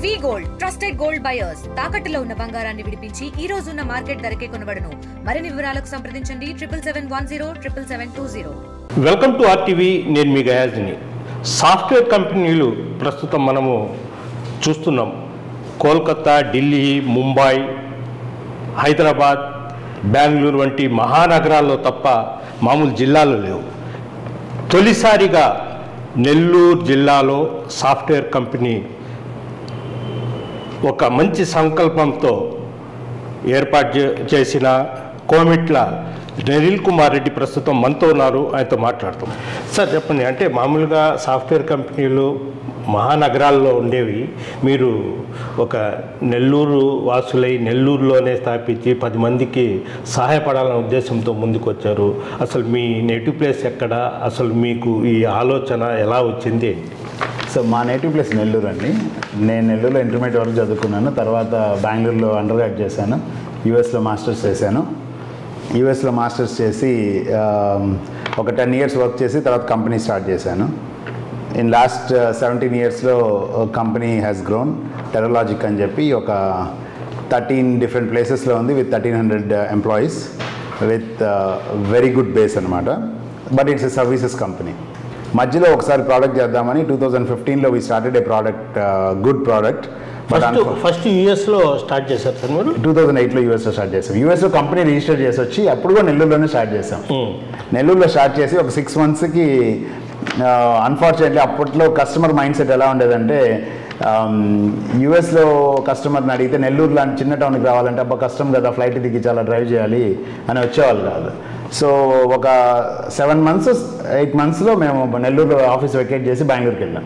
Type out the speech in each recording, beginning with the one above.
వి gold trusted gold buyers తాకట్టులో ఉన్న బంగారాన్ని విడిపించి ఈ రోజు ఉన్న మార్కెట్ ధరకే కొనబడును. మరిన్ని వివరాలకు సంప్రదించండి 77107720. Welcome to RTV. నేను మీ గయాజ్ని. సాఫ్ట్వేర్ కంపెనీలు ప్రస్తుతం మనము చూస్తున్నాం. కోల్కతా, ఢిల్లీ, ముంబై, హైదరాబాద్, బెంగళూరు వంటి మహానగరాల్లో తప్ప మామూలు జిల్లాలు లేవు. తొలిసారిగా నెల్లూరు జిల్లాలో సాఫ్ట్వేర్ కంపెనీ ఒక మంచి సంకల్పంతో ఏర్పాటు చేసిన కోమిట్ల నిఖిల్ కుమార్ రెడ్డి ప్రస్తుతం మనతో ఉన్నారు. ఆయనతో మాట్లాడతాం. సార్ చెప్పండి, అంటే మామూలుగా సాఫ్ట్వేర్ కంపెనీలు మహానగరాల్లో ఉండేవి, మీరు ఒక నెల్లూరు వాసులై నెల్లూరులోనే స్థాపించి 10 మందికి సహాయపడాలనే ఉద్దేశంతో ముందుకు వచ్చారు. అసలు మీ నేటివ్ ప్లేస్ ఎక్కడ? అసలు మీకు ఈ ఆలోచన ఎలా వచ్చింది? సో మా నేటివ్ ప్లేస్ నెల్లూరు అండి. నేను నెల్లూరులో ఇంటర్మీడియట్ వరకు చదువుకున్నాను. తర్వాత బెంగళూరులో అండర్ గ్రాడ్ చేశాను. యూఎస్లో మాస్టర్స్ చేశాను. యూఎస్లో మాస్టర్స్ చేసి ఒక 10 years వర్క్ చేసి తర్వాత కంపెనీ స్టార్ట్ చేశాను. ఇన్ లాస్ట్ 17 yearsలో కంపెనీ హ్యాస్ గ్రోన్. టెరలాజిక్ అని చెప్పి ఒక 13 different ప్లేసెస్లో ఉంది with 1300 employees with very good base అనమాట. But it's a services company. మధ్యలో ఒకసారి ప్రోడక్ట్ చేద్దామని 2015లో we started a product, good product. First యూఎస్లో స్టార్ట్ చేశారు సార్ మీరు? 2008లో యూఎస్లో స్టార్ట్ చేసాం. యూఎస్లో కంపెనీ రిజిస్టర్ చేసి వచ్చి అప్పుడు కూడా నెల్లూరులోనే స్టార్ట్ చేసాం. నెల్లూరులో స్టార్ట్ చేసి ఒక 6 monthsకి అన్ఫార్చునేట్లీ అప్పట్లో కస్టమర్ మైండ్ సెట్ ఎలా ఉండేదంటే, యూఎస్లో కస్టమర్ని అడిగితే నెల్లూరు లాంటి చిన్న టౌన్కి రావాలంటే అబ్బా కష్టం కదా, ఫ్లైట్ దిగి చాలా డ్రైవ్ చేయాలి అని వచ్చేవాళ్ళు కాదు. సో ఒక 7 months 8 monthsలో మేము నెల్లూరులో ఆఫీస్ వెకేట్ చేసి బెంగళూరుకి వెళ్ళాం.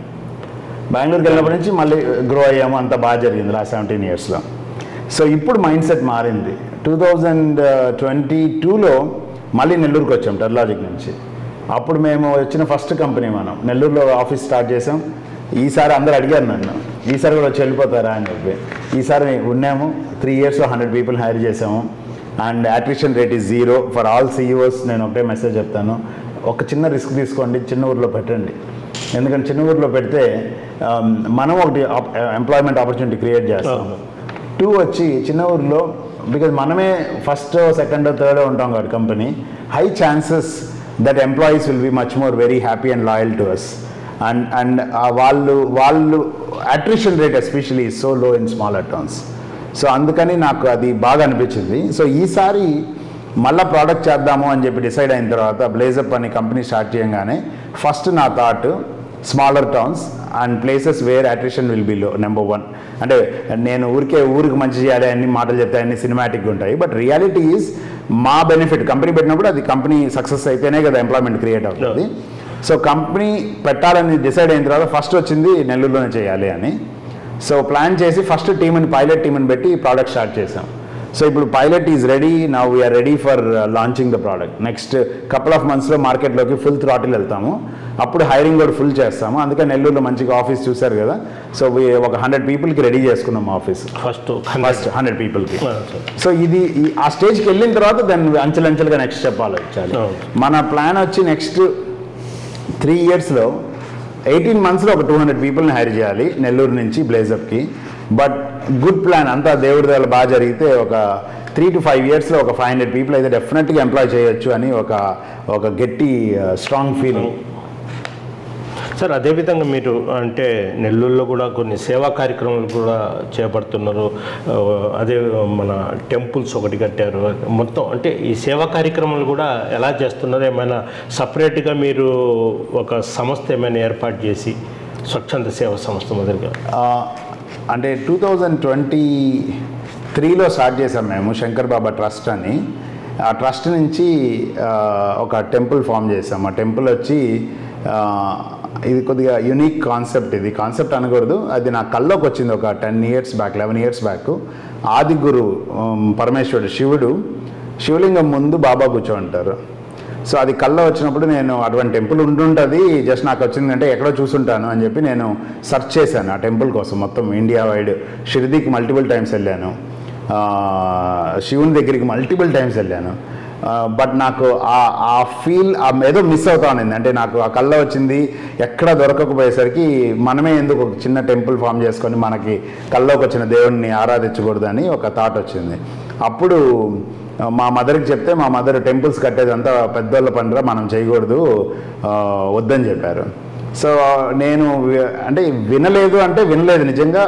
బెంగళూరుకి వెళ్ళినప్పటి నుంచి మళ్ళీ గ్రో అయ్యాము. అంత బాగా జరిగింది లాస్ట్ 17 yearsలో. సో ఇప్పుడు మైండ్ సెట్ మారింది. 2022లో మళ్ళీ నెల్లూరుకి వచ్చాం టెరలాజిక్ నుంచి. అప్పుడు మేము వచ్చిన ఫస్ట్ కంపెనీ మనం నెల్లూరులో ఆఫీస్ స్టార్ట్ చేసాం. ఈసారి అందరు అడిగారు నన్ను, ఈసారి కూడా వచ్చి వెళ్ళిపోతారా అని చెప్పి. ఈసారి ఉన్నాము. 3 yearsలో 100 people హైర్ చేసాము. And attrition rate is 0 for all CEOs. నేను ఒకటే మెసేజ్ చెప్తాను, ఒక చిన్న రిస్క్ తీసుకోండి, చిన్న ఊరిలో పెట్టండి. ఎందుకంటే చిన్న ఊరిలో పెడితే మనం ఒకటి ఎంప్లాయ్మెంట్ ఆపర్చునిటీ క్రియేట్ చేస్తాం. 2 వచ్చి చిన్న ఊరిలో బికాజ్ మనమే ఫస్ట్ సెకండ్ థర్డ్ ఉంటాం కాబట్టి company, high chances that employees will be much more very happy and loyal to us. And వాళ్ళు attrition rate especially so low in smaller towns. So అందుకని నాకు అది బాగా అనిపించింది. సో ఈసారి మళ్ళీ ప్రోడక్ట్ చేద్దాము అని చెప్పి డిసైడ్ అయిన తర్వాత బ్లేజప్ అని కంపెనీ స్టార్ట్ చేయగానే ఫస్ట్ నా thought smaller towns and places where attrition will be లో. నెంబర్ 1 అంటే నేను ఊరికి మంచి చేయాలి అన్ని మాటలు చెప్తే అన్ని సినిమాటిక్గా ఉంటాయి. బట్ రియాలిటీ ఈజ్ మా బెనిఫిట్. కంపెనీ పెట్టినప్పుడు అది కంపెనీ సక్సెస్ అయితేనే కదా ఎంప్లాయ్మెంట్ క్రియేట్ అవుతుంది. సో కంపెనీ పెట్టాలని డిసైడ్ అయిన తర్వాత ఫస్ట్ వచ్చింది నెల్లూరులోనే చేయాలి అని. సో ప్లాన్ చేసి ఫస్ట్ పైలట్ టీమ్ని పెట్టి ప్రోడక్ట్ స్టార్ట్ చేసాం. సో ఇప్పుడు pilot is ready. Now we're ready for launching the product. Next couple of మంత్స్లో మార్కెట్లోకి ఫుల్ థ్రాటిల్ వెళ్తాము. అప్పుడు హైరింగ్ కూడా ఫుల్ చేస్తాము. అందుకే నెల్లూరులో మంచిగా ఆఫీస్ చూశారు కదా. సో ఒక 100 peopleకి రెడీ చేసుకున్నాం ఆఫీస్. ఫస్ట్ 100 peopleకి. సో ఇది ఆ స్టేజ్కి వెళ్ళిన తర్వాత దాన్ని అంచెలంచెలుగా నెక్స్ట్ చెప్పాలి. మన ప్లాన్ వచ్చి నెక్స్ట్ 3 yearsలో 18 monthsలో ఒక 200 peopleని హైర్ చేయాలి నెల్లూరు నుంచి బ్లేజప్కి. బట్ గుడ్ ప్లాన్ అంతా దేవుడి దగ్గర బాగా జరిగితే ఒక 3 to 5 yearsలో ఒక 500 people అయితే డెఫినెట్గా ఎంప్లాయ్ చేయొచ్చు అని ఒక గట్టి స్ట్రాంగ్ ఫీలింగ్. సార్ అదేవిధంగా మీరు అంటే నెల్లూరులో కూడా కొన్ని సేవా కార్యక్రమాలు కూడా చేపడుతున్నారు. అదే మన టెంపుల్స్ ఒకటి కట్టారు. మొత్తం అంటే ఈ సేవా కార్యక్రమాలు కూడా ఎలా చేస్తున్నారు? ఏమైనా సపరేట్గా మీరు ఒక సంస్థ ఏమైనా ఏర్పాటు చేసి స్వచ్ఛంద సేవా సంస్థ మొదలుగా? అంటే 2023లో స్టార్ట్ చేసాం మేము శంకర్ బాబా ట్రస్ట్ అని. ఆ ట్రస్ట్ నుంచి ఒక టెంపుల్ ఫామ్ చేసాం. ఆ టెంపుల్ వచ్చి ఇది కొద్దిగా యూనిక్ కాన్సెప్ట్. ఇది కాన్సెప్ట్ అనకూడదు, అది నా కల్లోకి వచ్చింది ఒక 10 years బ్యాక్ 11 years బ్యాక్. ఆది గురు పరమేశ్వరుడు శివుడు శివలింగం ముందు బాబా కూర్చోంటారు. సో అది కల్లో వచ్చినప్పుడు నేను అటువంటి టెంపుల్ ఉంటుంటుంది, జస్ట్ నాకు వచ్చిందంటే ఎక్కడో చూసుంటాను అని చెప్పి నేను సెర్చ్ చేశాను ఆ టెంపుల్ కోసం. మొత్తం ఇండియా వైడ్ షిరిడీకి మల్టిపుల్ టైమ్స్ వెళ్ళాను, శివుని దగ్గరికి మల్టిపుల్ టైమ్స్ వెళ్ళాను. బట్ నాకు ఆ ఫీల్ ఏదో మిస్ అవుతా ఉంది. అంటే నాకు ఆ కళ్ళ వచ్చింది, ఎక్కడ దొరకకపోయేసరికి మనమే ఎందుకు ఒక చిన్న టెంపుల్ ఫామ్ చేసుకొని మనకి కళ్ళలోకి వచ్చిన దేవుడిని ఆరాధించకూడదు అని ఒక థాట్ వచ్చింది. అప్పుడు మా మదర్కి చెప్తే మా మదర్ టెంపుల్స్ కట్టేదంతా పెద్దోళ్ళ పనిరా, మనం చేయకూడదు, వద్దని చెప్పారు. సో నేను అంటే వినలేదు, నిజంగా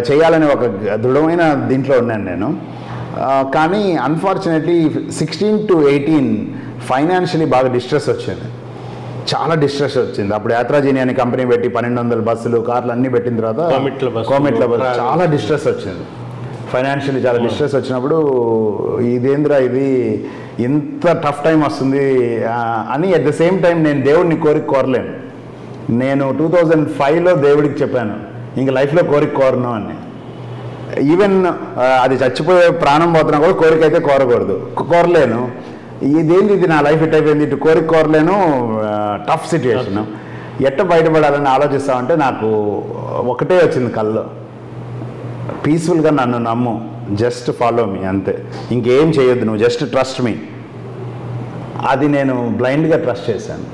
చేయాలని ఒక దృఢమైన దీంట్లో ఉన్నాను నేను. కానీ అన్ఫార్చునేట్లీ 16 to 18 ఫైనాన్షియలీ బాగా డిస్ట్రెస్ వచ్చింది, చాలా డిస్ట్రెస్ వచ్చింది. అప్పుడు యాత్రాజీని అని కంపెనీ పెట్టి 1200 బస్సులు కార్లు అన్నీ పెట్టిన తర్వాత కోమిట్ల బస్సు చాలా డిస్ట్రెస్ వచ్చింది, ఫైనాన్షియలీ చాలా డిస్ట్రెస్ వచ్చినప్పుడు ఇదేంద్రా ఇది ఇంత టఫ్ టైం వస్తుంది అని. అట్ ద సేమ్ టైం నేను దేవుడిని కోరలేను. నేను 2005లో దేవుడికి చెప్పాను ఇంక లైఫ్లో కోరను అని. ఈవెన్ అది చచ్చిపోయే ప్రాణం పోతున్నా కూడా కోరిక అయితే కోరలేను. ఇదేంటి ఇది నా లైఫ్ ఇట్ అయిపోయింది, ఇటు కోరలేను, టఫ్ సిచ్యువేషను, ఎట్ట బయటపడాలని ఆలోచిస్తామంటే నాకు ఒకటే వచ్చింది కల్లో, పీస్ఫుల్గా నన్ను నమ్ము, జస్ట్ ఫాలో మీ, అంతే, ఇంకేం చేయొద్దు నువ్వు, జస్ట్ ట్రస్ట్ మీ. అది నేను బ్లైండ్గా ట్రస్ట్ చేశాను.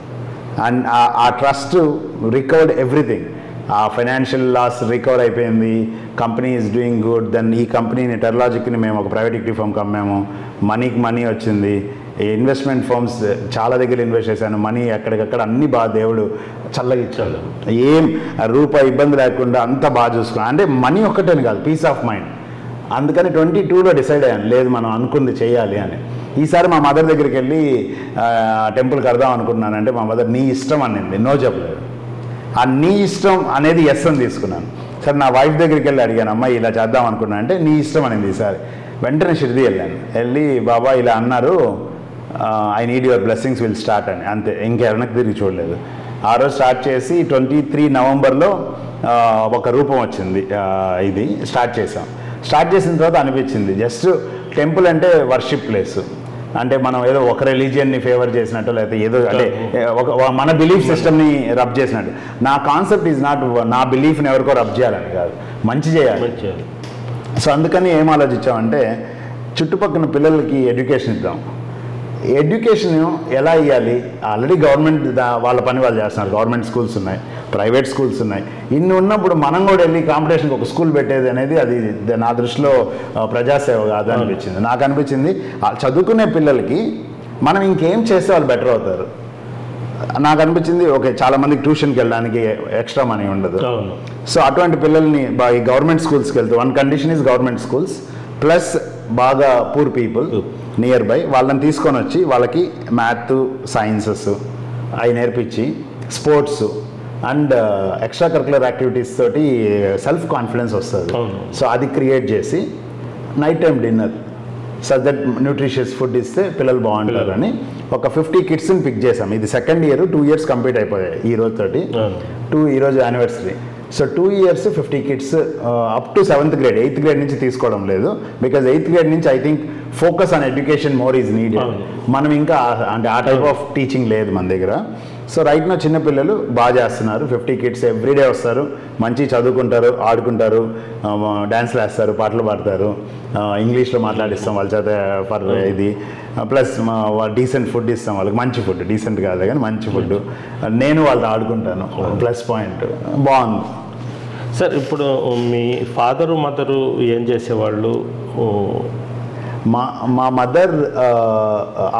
అండ్ ఆ ట్రస్ట్ రికవర్డ్ ఎవ్రీథింగ్. ఆ ఫైనాన్షియల్ లాస్ రికవర్ అయిపోయింది, company is doing good. Then ఈ కంపెనీని టెర్లాజిక్ని మేము ఒక ప్రైవేట్ ఈక్విటీ ఫర్మ్కి అమ్మాము, మనీ వచ్చింది. ఇన్వెస్ట్మెంట్ ఫర్మ్స్ చాలా దగ్గర ఇన్వెస్ట్ చేశాను, మనీ ఎక్కడికక్కడ అన్నీ బాగా దేవుడు చల్లగా ఇచ్చాడు, ఏం రూపాయి ఇబ్బంది లేకుండా అంతా బాగా చూసుకున్నాను. అంటే మనీ ఒక్కటేని కాదు, పీస్ ఆఫ్ మైండ్. అందుకని 22లో డిసైడ్ అయ్యాను, లేదు మనం అనుకుంది చేయాలి అని. ఈసారి మా మదర్ దగ్గరికి వెళ్ళి టెంపుల్ కడదాం అనుకున్నానంటే మా మదర్ నీ ఇష్టం అనింది, నో చెప్పలేదు. ఆ నీ ఇష్టం అనేది ఎస్ అని తీసుకున్నాను. సరే నా వైఫ్ దగ్గరికి వెళ్ళి అడిగాను, అమ్మాయి ఇలా చేద్దాం అనుకున్నాను అంటే నీ ఇష్టం అనింది. ఈసారి వెంటనే షిరిడి వెళ్ళి బాబా ఇలా అన్నారు, I need your blessings will start అని, అంతే, ఇంకెవరికి తిరిగి చూడలేదు. ఆ రోజు స్టార్ట్ చేసి 23 నవంబర్లో ఒక రూపం వచ్చింది, ఇది స్టార్ట్ చేసాం. స్టార్ట్ చేసిన తర్వాత అనిపించింది జస్ట్ టెంపుల్ అంటే వర్షిప్ ప్లేస్, అంటే మనం ఏదో ఒక రిలీజియన్ని ఫేవర్ చేసినట్టు, లేకపోతే ఏదో అంటే మన బిలీఫ్ సిస్టమ్ని రబ్ చేసినట్టు. నా కాన్సెప్ట్ ఈజ్ నాట్ నా బిలీఫ్ని ఎవరికో రబ్ చేయాలని కాదు, మంచి చేయాలి. సో అందుకని ఏం ఆలోచించామంటే చుట్టుపక్కల పిల్లలకి ఎడ్యుకేషన్ ఇద్దాం. ఎడ్యుకేషన్ ఎలా ఇవ్వాలి, ఆల్రెడీ గవర్నమెంట్ వాళ్ళ పని వాళ్ళు చేస్తున్నారు, గవర్నమెంట్ స్కూల్స్ ఉన్నాయి, ప్రైవేట్ స్కూల్స్ ఉన్నాయి. ఇన్ని ఉన్నప్పుడు మనం కూడా వెళ్ళి కాంపిటీషన్కి ఒక స్కూల్ పెట్టేది అనేది అది నా దృష్టిలో ప్రజాసేవ కాదు అనిపించింది. నాకు అనిపించింది చదువుకునే పిల్లలకి మనం ఇంకేం చేస్తే వాళ్ళు బెటర్ అవుతారు. నాకు అనిపించింది ఓకే, చాలామందికి ట్యూషన్కి వెళ్ళడానికి ఎక్స్ట్రా మనీ ఉండదు. సో అటువంటి పిల్లల్ని ఈ గవర్నమెంట్ స్కూల్స్కి వెళ్తే, one condition is government schools plus బాగా పూర్ పీపుల్ నియర్ బై, వాళ్ళని తీసుకొని వచ్చి వాళ్ళకి మ్యాథ్, సైన్సెస్ అవి నేర్పించి, sports and extra curricular activities తోటి సెల్ఫ్ కాన్ఫిడెన్స్ వస్తుంది. సో అది క్రియేట్ చేసి night time dinner such that nutritious food ఇస్తే పిల్లలు బాగుంటారని ఒక 50 కిడ్స్ని పిక్ చేసాం. ఇది సెకండ్ ఇయర్, 2 years కంప్లీట్ అయిపోయాయి ఈ రోజుతోటి, ఈరోజు anniversary. So 2 years 50 kids up to 7th grade, 8th grade నుంచి తీసుకోవడం లేదు, బికాజ్ 8th grade నుంచి I think focus on education more is needed. మనం ఇంకా అంటే ఆ టైప్ ఆఫ్ టీచింగ్ లేదు మన దగ్గర. సో రైట్ నా చిన్నపిల్లలు బాగా చేస్తున్నారు. 50 కిడ్స్ ఎవ్రీడే వస్తారు, మంచి చదువుకుంటారు, ఆడుకుంటారు, డ్యాన్స్లు వేస్తారు, పాటలు పాడతారు, ఇంగ్లీష్లో మాట్లాడిస్తాం వాళ్ళ చేత ఫర్ ఇది, ప్లస్ డీసెంట్ ఫుడ్ ఇస్తాం వాళ్ళకి, మంచి ఫుడ్, డీసెంట్ కాదు కానీ మంచి ఫుడ్, నేను వాళ్ళతో ఆడుకుంటాను, ప్లస్ పాయింట్ బాగుంది. సార్ ఇప్పుడు మీ ఫాదరు మదరు ఏం చేసేవాళ్ళు? మా మదర్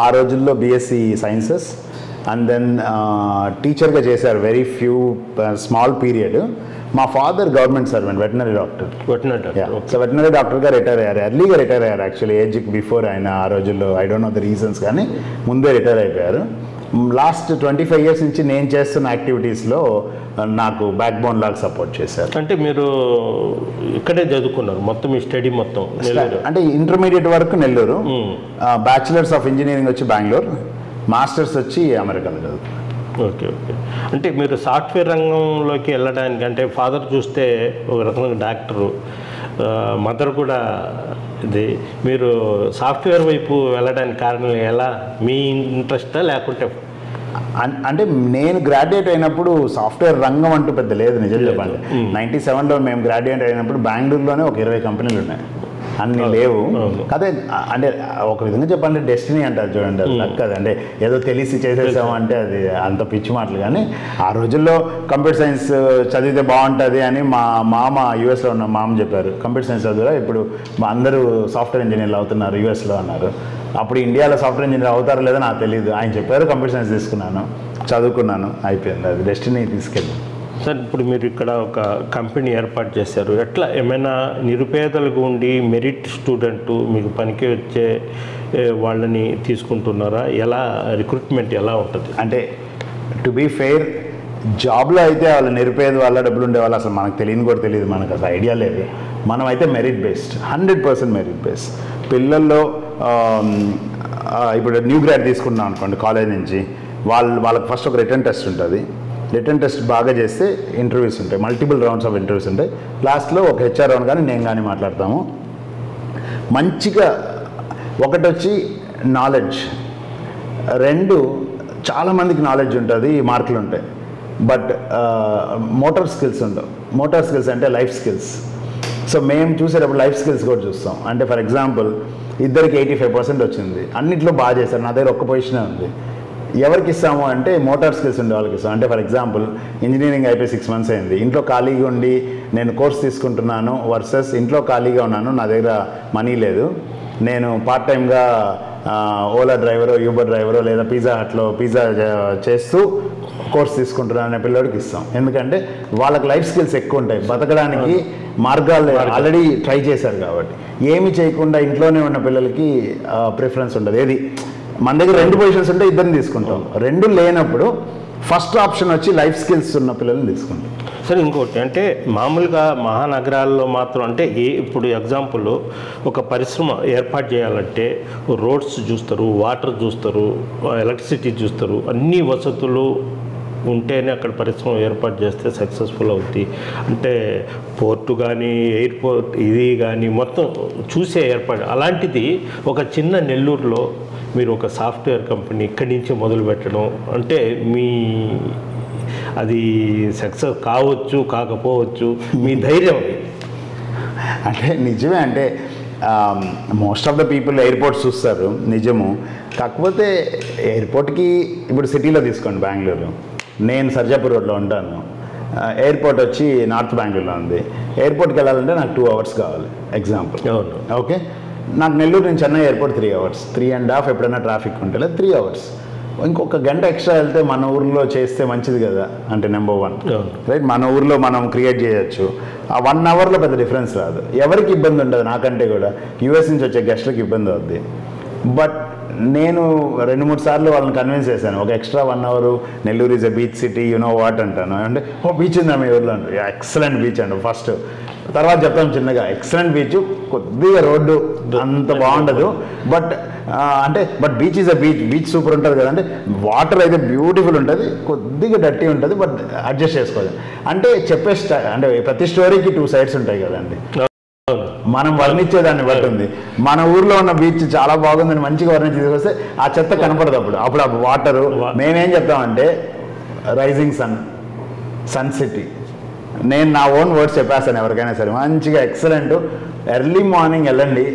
ఆ రోజుల్లో బీఎస్సీ సైన్సెస్ అండ్ దెన్ టీచర్గా చేశారు, వెరీ ఫ్యూ స్మాల్ పీరియడ్. మా father government servant, veterinary doctor. So veterinary డాక్టర్గా రిటైర్ అయ్యారు, ఎర్లీగా రిటైర్ అయ్యారు యాక్చువల్లీ, ఏజ్కి బిఫోర్ ఆయన ఆ రోజుల్లో, I don't know the reasons, కానీ ముందే రిటైర్ అయిపోయారు. లాస్ట్ 25 years నుంచి నేను చేస్తున్న యాక్టివిటీస్లో నాకు బ్యాక్ బోన్ లాగా సపోర్ట్ చేశారు. అంటే మీరు ఇక్కడే చదువుకున్నారు మొత్తం, మీ స్టడీ మొత్తం అంటే ఇంటర్మీడియట్ వరకు నెల్లూరు, బ్యాచిలర్స్ ఆఫ్ ఇంజనీరింగ్ వచ్చి బెంగళూరు, మాస్టర్స్ వచ్చి అమెరికాలో చదువుకున్నారు. ఓకే. అంటే మీరు సాఫ్ట్వేర్ రంగంలోకి వెళ్ళడానికి, అంటే ఫాదర్ చూస్తే ఒక రకంగా డాక్టరు, మదర్ కూడా ఇది, మీరు సాఫ్ట్వేర్ వైపు వెళ్ళడానికి కారణం ఎలా? మీ ఇంట్రెస్టా లేకుంటే? అంటే నేను గ్రాడ్యుయేట్ అయినప్పుడు సాఫ్ట్వేర్ రంగం అంటూ పెద్ద లేదు నిజం చెప్పండి. 97లో మేము గ్రాడ్యుయేట్ అయినప్పుడు బెంగళూరులోనే ఒక 20 కంపెనీలు ఉన్నాయి. అన్ని లేవు. అదే అంటే ఒక విధంగా చెప్పాలంటే డెస్టినీ అంటారు చూడండి, అది లక్. అది అంటే ఏదో తెలిసి చేసేసామంటే అది అంత పిచ్చి మాటలు. కానీ ఆ రోజుల్లో కంప్యూటర్ సైన్స్ చదివితే బాగుంటుంది అని మా మామ యూఎస్లో ఉన్న మామ చెప్పారు. కంప్యూటర్ సైన్స్ చదువురా ఇప్పుడు అందరూ సాఫ్ట్వేర్ ఇంజనీర్లు అవుతున్నారు యూఎస్లో అన్నారు. అప్పుడు ఇండియాలో సాఫ్ట్వేర్ ఇంజనీర్ అవుతారో లేదో నాకు తెలియదు. ఆయన చెప్పారు, కంప్యూటర్ సైన్స్ తీసుకున్నాను, చదువుకున్నాను, అయిపోయింది. అది డెస్టినీ తీసుకెళ్ళి. సార్ ఇప్పుడు మీరు ఇక్కడ ఒక కంపెనీ ఏర్పాటు చేశారు. ఎట్లా ఏమైనా నిరుపేదలకు ఉండి మెరిట్ స్టూడెంట్ మీకు పనికి వచ్చే వాళ్ళని తీసుకుంటున్నారా? ఎలా రిక్రూట్మెంట్ ఎలా ఉంటుంది? అంటే టు బీ ఫెయిర్, జాబ్లో అయితే వాళ్ళు నిరుపేద వాళ్ళ డబ్బులు ఉండే వాళ్ళు అసలు మనకు తెలియని కూడా తెలియదు, మనకు అసలు ఐడియా లేదు. మనం అయితే మెరిట్ బేస్డ్, 100% మెరిట్ బేస్డ్. పిల్లల్లో ఇప్పుడు న్యూ గ్రాడ్ తీసుకున్నాం అనుకోండి కాలేజ్ నుంచి, వాళ్ళకి ఫస్ట్ ఒక రిటర్న్ టెస్ట్ ఉంటుంది. రిటర్న్ టెస్ట్ బాగా చేస్తే ఇంటర్వ్యూస్ ఉంటాయి, మల్టిపుల్ రౌండ్స్ ఆఫ్ ఇంటర్వ్యూస్ ఉంటాయి. లాస్ట్లో ఒక హెచ్ఆర్ రౌండ్ కానీ నేను కానీ మాట్లాడతాము. మంచిగా ఒకటి వచ్చి నాలెడ్జ్, 2 చాలామందికి నాలెడ్జ్ ఉంటుంది, మార్కులు ఉంటాయి, బట్ మోటార్ స్కిల్స్ ఉండవు. మోటార్ స్కిల్స్ అంటే లైఫ్ స్కిల్స్. సో మేము చూసేటప్పుడు లైఫ్ స్కిల్స్ కూడా చూస్తాం. అంటే ఫర్ ఎగ్జాంపుల్ ఇద్దరికి 85% వచ్చింది, అన్నింటిలో బాగా చేశారు, నా దగ్గర ఒక్క పొజిషనే ఉంది. ఎవరికి ఇస్తాము అంటే మోటార్ స్కిల్స్ ఉండే వాళ్ళకి ఇస్తాం. అంటే ఫర్ ఎగ్జాంపుల్ ఇంజనీరింగ్ అయిపోయి 6 months అయింది, ఇంట్లో ఖాళీగా ఉండి నేను కోర్స్ తీసుకుంటున్నాను వర్సెస్ ఇంట్లో ఖాళీగా ఉన్నాను, నా దగ్గర మనీ లేదు, నేను పార్ట్ టైమ్గా ఓలా డ్రైవరో యూబర్ డ్రైవరో లేదా పిజ్జా హట్లో పిజ్జా చేస్తూ కోర్స్ తీసుకుంటున్నాను అనే పిల్లడికి ఇస్తాం. ఎందుకంటే వాళ్ళకి లైఫ్ స్కిల్స్ ఎక్కువ ఉంటాయి, బతకడానికి మార్గాలు ఆల్రెడీ ట్రై చేశారు కాబట్టి. ఏమి చేయకుండా ఇంట్లోనే ఉన్న పిల్లలకి ప్రిఫరెన్స్ ఉండదు. ఏది మన దగ్గర 2 పొజిషన్స్ ఉంటే ఇద్దరిని తీసుకుంటాం, 2 లేనప్పుడు ఫస్ట్ ఆప్షన్ వచ్చి లైఫ్ స్కిల్స్ ఉన్న పిల్లల్ని తీసుకుంటాం. సరే ఇంకోటి అంటే మామూలుగా మహానగరాల్లో మాత్రం అంటే ఇప్పుడు ఎగ్జాంపుల్ ఒక పరిశ్రమ ఏర్పాటు చేయాలంటే రోడ్స్ చూస్తారు, వాటర్ చూస్తారు, ఎలక్ట్రిసిటీ చూస్తారు, అన్ని వసతులు ఉంటేనే అక్కడ పరిశ్రమ ఏర్పాటు చేస్తే సక్సెస్ఫుల్ అవుతుంది. అంటే పోర్టు కానీ ఎయిర్పోర్ట్ ఇది కానీ మొత్తం చూసే ఏర్పాటు. అలాంటిది ఒక చిన్న నెల్లూరులో మీరు ఒక సాఫ్ట్వేర్ కంపెనీ ఇక్కడి నుంచి మొదలు పెట్టడం అంటే అది సక్సెస్ కావచ్చు కాకపోవచ్చు, మీ ధైర్యం. అంటే నిజమే, అంటే most of the people airports చూస్తారు, నిజము. కాకపోతే ఎయిర్పోర్ట్కి ఇప్పుడు సిటీలో తీసుకోండి, బెంగళూరు, నేను సర్జాపూర్ రోడ్లో ఉంటాను, ఎయిర్పోర్ట్ వచ్చి నార్త్ బెంగళూరులో ఉంది. ఎయిర్పోర్ట్కి వెళ్ళాలంటే నాకు 2 hours కావాలి ఎగ్జాంపుల్. ఓకే, నాకు నెల్లూరు నుంచి చెన్నై ఎయిర్పోర్ట్ 3 hours, 3.5 ఎప్పుడైనా ట్రాఫిక్ ఉంటే లేదా 3 hours. ఇంకొక గంట ఎక్స్ట్రా వెళ్తే మన ఊర్లో చేస్తే మంచిది కదా, అంటే నెంబర్ 1 రైట్. మన ఊర్లో మనం క్రియేట్ చేయొచ్చు. ఆ 1 hourలో పెద్ద డిఫరెన్స్ రాదు, ఎవరికి ఇబ్బంది ఉండదు, నాకంటే కూడా యూఎస్ నుంచి వచ్చే గెస్ట్లకు ఇబ్బంది అవుద్ది. బట్ నేను 2-3 సార్లు వాళ్ళని కన్విన్స్ చేశాను, ఒక extra 1 hour, Nellore is a beach city, you know what అంటాను. అంటే బీచ్ ఉందా మీ ఊర్లో అంటే ఎక్సలెంట్ బీచ్ అండి ఫస్ట్, తర్వాత చెప్తాం చిన్నగా ఎక్సలెంట్ బీచ్, కొద్దిగా రోడ్డు అంత బాగుండదు, but beach is a beach super ఉంటుంది కదా. అంటే వాటర్ అయితే బ్యూటిఫుల్ ఉంటుంది, కొద్దిగా డర్టీ ఉంటుంది, బట్ అడ్జస్ట్ చేసుకోవాలి. అంటే చెప్పే అంటే ప్రతి స్టోరీకి 2 sides ఉంటాయి కదండి, మనం వర్ణించేదాన్ని బట్టి ఉంది. మన ఊర్లో ఉన్న బీచ్ చాలా బాగుందని మంచిగా వర్ణించి తీసుకొస్తే ఆ చెత్త కనపడదు. అప్పుడు ఆ వాటరు మేమేం చెప్తామంటే రైజింగ్ సన్ సిటీ. నేను నా ఓన్ వర్డ్స్ చెప్పేస్తాను ఎవరికైనా సరే, మంచిగా ఎక్సలెంట్, ఎర్లీ మార్నింగ్ వెళ్ళండి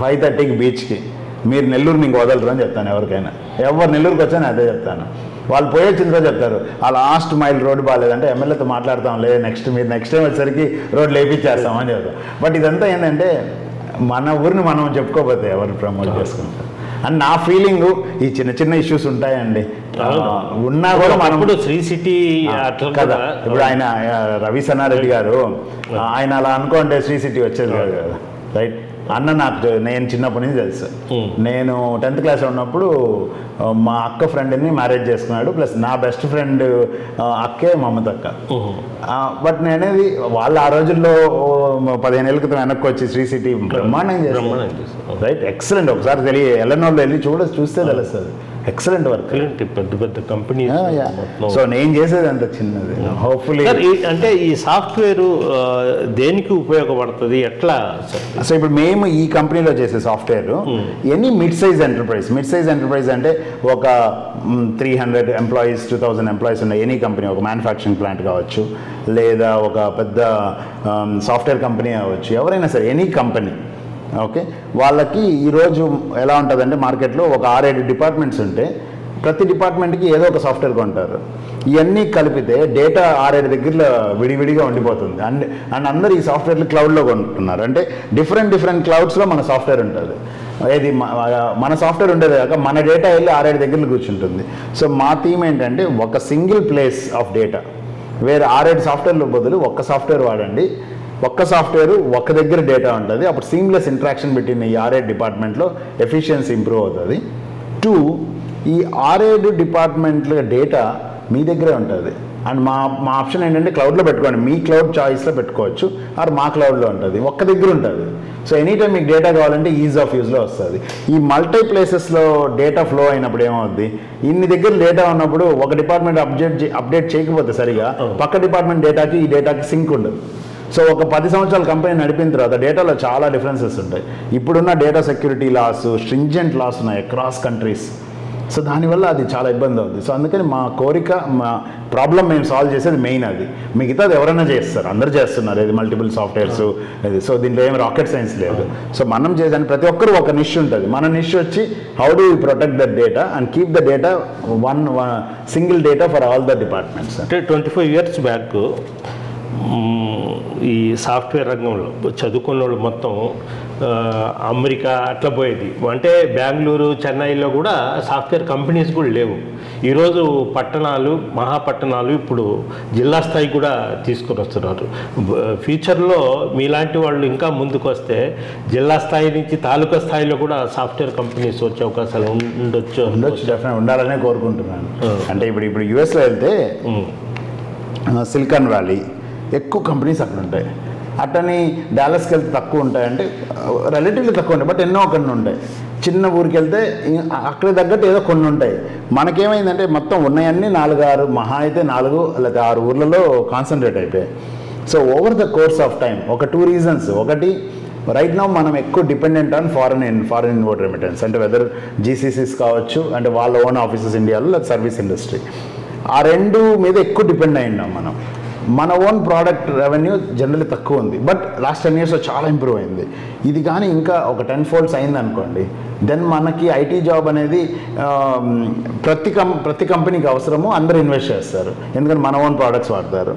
5:30కి బీచ్కి, మీరు నెల్లూరుని ఇంక వదలరు అని చెప్తాను ఎవరికైనా. ఎవరు నెల్లూరుకి వచ్చాను అదే చెప్తాను. వాళ్ళు పోయే చింత చెప్తారు, ఆ లాస్ట్ మైల్ రోడ్డు బాగాలేదంటే ఎమ్మెల్యేతో మాట్లాడతాం, లేదు నెక్స్ట్ టైం వచ్చేసరికి రోడ్లు వేయించేస్తాం అని చెప్తాం. బట్ ఇదంతా ఏంటంటే మన ఊరిని మనం చెప్పుకోకపోతే ఎవరు ప్రమోట్ చేసుకుంటారు అని నా ఫీలింగ్. ఈ చిన్న చిన్న ఇష్యూస్ ఉంటాయండి, ఉన్నా కూడా మనం శ్రీ సిటీ కదా. ఇప్పుడు ఆయన రవి సన్నారెడ్డి గారు ఆయన అలా అనుకుంటే శ్రీ సిటీ వచ్చేది కాదు కదా, రైట్. అన్న నాకు నేను చిన్నప్పటి నుంచి తెలుసు. నేను 10th class ఉన్నప్పుడు మా అక్క ఫ్రెండ్ని మ్యారేజ్ చేసుకున్నాడు, ప్లస్ నా బెస్ట్ ఫ్రెండ్ అక్కే మమత అక్క. బట్ నేనేది వాళ్ళు ఆ రోజుల్లో 15 ఏళ్ళ క్రితం వెనక్కి వచ్చి శ్రీ సిటీ బ్రహ్మాండం చేస్తాను, రైట్. ఎక్సలెంట్, ఒకసారి వెళ్ళిన వెళ్ళి చూస్తే తెలుస్తుంది, ఎక్సలెంట్ వర్క్, పెద్ద పెద్ద కంపెనీ. సో నేను చేసేది అంత చిన్నది. హోప్ఫుల్లీ అంటే ఈ సాఫ్ట్వేర్ దేనికి ఉపయోగపడుతుంది ఎట్లా? సో ఇప్పుడు మేము ఈ కంపెనీలో చేసే software any mid size enterprise అంటే ఒక 300 employees 2000 employees ఉన్న ఎనీ కంపెనీ, ఒక మ్యానుఫ్యాక్చరింగ్ ప్లాంట్ కావచ్చు, లేదా ఒక పెద్ద సాఫ్ట్వేర్ కంపెనీ అవ్వచ్చు, ఎవరైనా సరే ఎనీ కంపెనీ ఓకే, వాళ్ళకి ఈరోజు ఎలా ఉంటుందంటే మార్కెట్లో ఒక 6-7 డిపార్ట్మెంట్స్ ఉంటే ప్రతి డిపార్ట్మెంట్కి ఏదో ఒక సాఫ్ట్వేర్ కొంటారు. ఇవన్నీ కలిపితే డేటా 6-7 దగ్గరలో విడివిడిగా ఉండిపోతుంది. అండ్ అందరూ ఈ సాఫ్ట్వేర్లు క్లౌడ్లో కొంటున్నారు. అంటే డిఫరెంట్ క్లౌడ్స్లో మన సాఫ్ట్వేర్ ఉంటుంది. ఏది మన సాఫ్ట్వేర్ ఉండేది కాక మన డేటా వెళ్ళి 6-7 దగ్గరలో కూర్చుంటుంది. సో మా థీమ్ ఏంటంటే ఒక సింగిల్ ప్లేస్ ఆఫ్ డేటా, వేరే 6-7 సాఫ్ట్వేర్ల బదులు ఒక్క సాఫ్ట్వేర్ వాడండి. ఒక్క సాఫ్ట్వేర్ ఒక్క దగ్గర డేటా ఉంటుంది. అప్పుడు సీమ్లెస్ ఇంట్రాక్షన్ పెట్టిన ఈ 6-7 డిపార్ట్మెంట్లో ఎఫిషియన్సీ ఇంప్రూవ్ అవుతుంది. 2, ఈ 6-7 డిపార్ట్మెంట్ల డేటా మీ దగ్గరే ఉంటుంది. అండ్ మా ఆప్షన్ ఏంటంటే క్లౌడ్లో పెట్టుకోండి, మీ క్లౌడ్ చాయిస్లో పెట్టుకోవచ్చు, ఆర్ మా క్లౌడ్లో ఉంటుంది, ఒక్క దగ్గర ఉంటుంది. సో ఎనీ టైం మీకు డేటా కావాలంటే ఈజ్ ఆఫ్ యూజ్లో వస్తుంది. ఈ మల్టీ ప్లేసెస్లో డేటా ఫ్లో అయినప్పుడు ఏమవుద్ది, ఇన్ని దగ్గర డేటా ఉన్నప్పుడు ఒక డిపార్ట్మెంట్ అప్డేట్ చేయకపోతే సరిగా పక్క డిపార్ట్మెంట్ డేటాకి ఈ డేటాకి సింక్ ఉండదు. సో ఒక 10 సంవత్సరాల కంపెనీ నడిపిన తర్వాత డేటాలో చాలా డిఫరెన్సెస్ ఉంటాయి. ఇప్పుడున్న data security laws, stringent laws ఉన్నాయి అక్రాస్ కంట్రీస్. సో దానివల్ల అది చాలా ఇబ్బంది అవుతుంది. సో అందుకని మా కోరిక, మా ప్రాబ్లం మేము సాల్వ్ చేసేది మెయిన్ అది. మిగతాది ఎవరైనా చేస్తారు, అందరూ చేస్తున్నారు, ఇది మల్టిపుల్ సాఫ్ట్వేర్స్ ఇది. సో దీంట్లో ఏం రాకెట్ సైన్స్ లేదు. సో మనం చేసాను, ప్రతి ఒక్కరు ఒక నిష్ ఉంటుంది. మన నిష్ వచ్చి how do you protect the data and keep the data one single data for all the departments. అంటే 25 years బ్యాక్ ఈ సాఫ్ట్వేర్ రంగంలో చదువుకున్న వాళ్ళు మొత్తం అమెరికా అట్లా పోయేది. అంటే బెంగళూరు, చెన్నైలో కూడా సాఫ్ట్వేర్ కంపెనీస్ కూడా లేవు. ఈరోజు పట్టణాలు, మహాపట్టణాలు ఇప్పుడు జిల్లా స్థాయి కూడా తీసుకొని వస్తున్నారు. ఫ్యూచర్లో మీలాంటి వాళ్ళు ఇంకా ముందుకు వస్తే జిల్లా స్థాయి నుంచి తాలూకా స్థాయిలో కూడా సాఫ్ట్వేర్ కంపెనీస్ వచ్చే అవకాశాలు ఉండొచ్చు. డెఫినెట్ ఉండాలనే కోరుకుంటున్నాను. అంటే ఇప్పుడు యుఎస్లో వెళ్తే సిలికాన్ వ్యాలీ ఎక్కువ కంపెనీస్ అక్కడ ఉంటాయి. అట్టని డాలస్కి వెళ్తే తక్కువ ఉంటాయి, అంటే రిలేటివ్లీ తక్కువ ఉంటాయి, బట్ ఎన్నో కొన్ని ఉంటాయి. చిన్న ఊరికి వెళ్తే అక్కడ తగ్గట్టు ఏదో కొన్ని ఉంటాయి. మనకేమైందంటే మొత్తం ఉన్నాయన్నీ 4-6, మహా అయితే 4 లేదా 6 ఊర్లలో కాన్సన్ట్రేట్ అయిపోయాయి. So over the course of time ఒక 2 reasons. ఒకటి, రైట్ నౌ మనం ఎక్కువ dependent on foreign inward remittance, అంటే వెదర్ జీసీసీస్ కావచ్చు, అంటే వాళ్ళ ఓన్ ఆఫీసెస్ ఇండియాలో, లేదా సర్వీస్ ఇండస్ట్రీ. ఆ 2 మీద ఎక్కువ డిపెండ్ అయ్యిండాం మనం. మన ఓన్ ప్రోడక్ట్ రెవెన్యూ జనరల్లీ తక్కువ ఉంది, బట్ లాస్ట్ 10 yearsలో చాలా ఇంప్రూవ్ అయింది. ఇది కానీ ఇంకా ఒక 10 folds అయింది అనుకోండి, దెన్ మనకి ఐటీ జాబ్ అనేది ప్రతి కంపెనీకి అవసరము, అందరూ ఇన్వెస్ట్ చేస్తారు. ఎందుకంటే మన ఓన్ ప్రోడక్ట్స్ వాడతారు.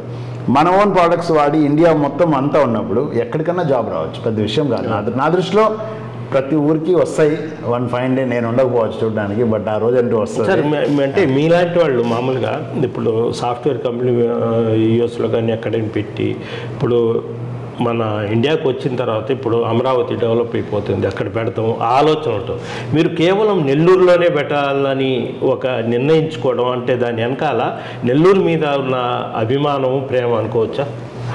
మన ఓన్ ప్రోడక్ట్స్ వాడి ఇండియా మొత్తం అంతా ఉన్నప్పుడు ఎక్కడికన్నా జాబ్ రావచ్చు, పెద్ద విషయం కాదు. నా దృష్టిలో ప్రతి ఊరికి వస్తాయి. 1 fine day నేను ఉండకపోవచ్చు చూడడానికి, బట్ ఆ రోజు అంటూ వస్తుంది. సార్, అంటే మీలాంటి వాళ్ళు మామూలుగా ఇప్పుడు సాఫ్ట్వేర్ కంపెనీ యూఎస్లో కానీ ఎక్కడైనా పెట్టి ఇప్పుడు మన ఇండియాకి వచ్చిన తర్వాత ఇప్పుడు అమరావతి డెవలప్ అయిపోతుంది, అక్కడ పెడతాం ఆలోచన ఉంటుంది. మీరు కేవలం నెల్లూరులోనే పెట్టాలని ఒక నిర్ణయించుకోవడం, అంటే దాని వెనకాల నెల్లూరు మీద ఉన్న అభిమానం, ప్రేమ అనుకోవచ్చా?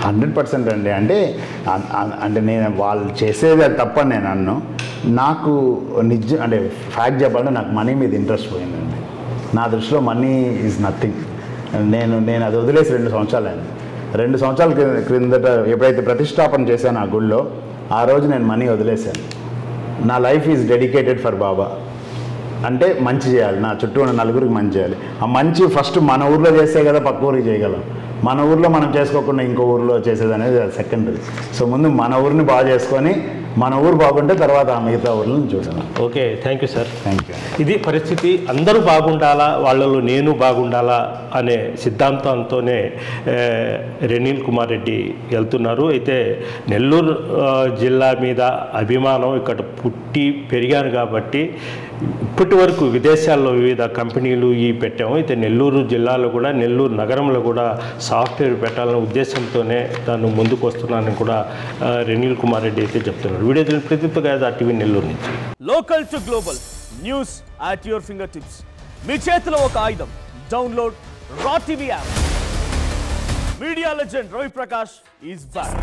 100% అండి. అంటే నేను వాళ్ళు చేసేది అది తప్పని నేను అన్ను. నాకు అంటే ఫ్యాక్ట్ చెప్పాలంటే నాకు మనీ మీద ఇంట్రెస్ట్ పోయిందండి. నా దృష్టిలో మనీ ఈజ్ నథింగ్. నేను అది వదిలేసి 2 సంవత్సరాలు అయింది. 2 సంవత్సరాల క్రిందట ఎప్పుడైతే ప్రతిష్టాపన చేశాను ఆ గుళ్ళో, ఆ రోజు నేను మనీ వదిలేశాను. నా లైఫ్ ఈజ్ డెడికేటెడ్ ఫర్ బాబా. అంటే మంచి చేయాలి, నా చుట్టూ ఉన్న నలుగురికి మంచి చేయాలి. ఆ మంచి ఫస్ట్ మన ఊర్లో చేస్తే కదా పక్క ఊరికి చేయగలం. మన ఊర్లో మనం చేసుకోకుండా ఇంకో ఊర్లో చేసేది అనేది సెకండరీ. సో ముందు మన ఊరిని బాగా చేసుకొని, మన ఊరు బాగుంటే తర్వాత ఆ మిగతా ఊర్లను చూడాలి. Okay, thank you sir. Thank you. ఇది పరిస్థితి. అందరూ బాగుండాలా, వాళ్ళలో నేను బాగుండాలా అనే సిద్ధాంతంతోనే రెనిల్ కుమార్ రెడ్డి వెళ్తున్నారు. అయితే నెల్లూరు జిల్లా మీద అభిమానం, ఇక్కడ పుట్టి పెరిగాను కాబట్టి ఇప్పటి వరకు విదేశాల్లో వివిధ కంపెనీలు పెట్టాము. అయితే నెల్లూరు జిల్లాలో కూడా, నెల్లూరు నగరంలో కూడా సాఫ్ట్వేర్ పెట్టాలనే ఉద్దేశంతోనే తాను ముందుకు వస్తున్నానని కూడా రెనిల్ కుమార్ రెడ్డి అయితే చెప్తున్నారు. వీడియో ప్రదీప్ గారు, RTV నెల్లూరు నుంచి. Local to global news at your fingertips. మీ చేతిలో ఒక ఆయుధం. Download raw TV app. Media legend Ravi Prakash is back.